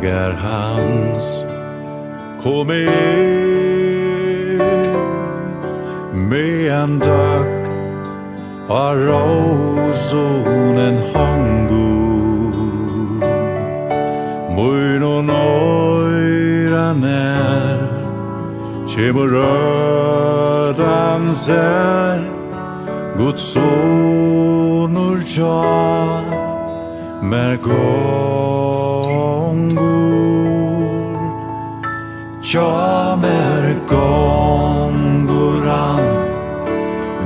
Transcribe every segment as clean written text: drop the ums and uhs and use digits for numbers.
vägar hans kom med en dag och rosen hango mun och nöjra när kommer rödan sär Guds sonur tja mer gångur tja mer gångur han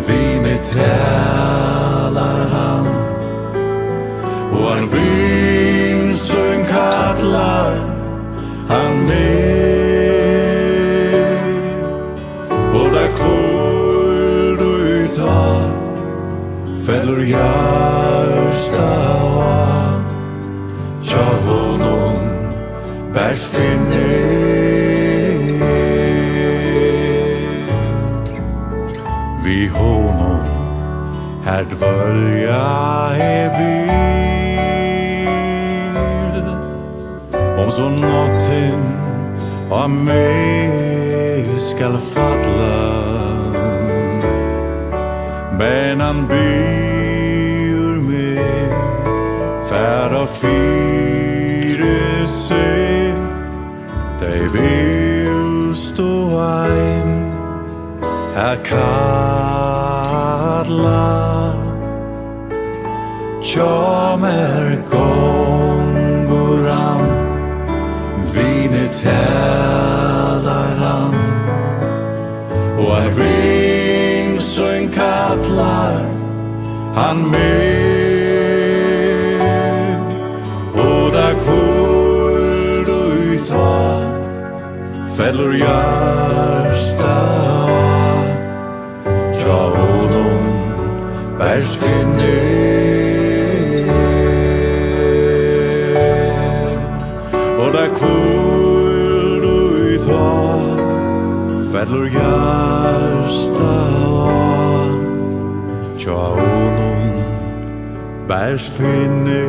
vi med tälar han och han vinsung kallar han med och där kvull du tar fäller hjärsta tja honom bärs finne vi honom här dvölja vill om så någonting av mig skall falla men han byr mig färd fyra sig dig vill stå ein här kalla tja mer gånguran vi med tälar han och en vingsung kallar han med och där kvull du tar fäller hjärsta tja honom bärs finne och där kvull du tar fäller hjärsta tja honom bärs finne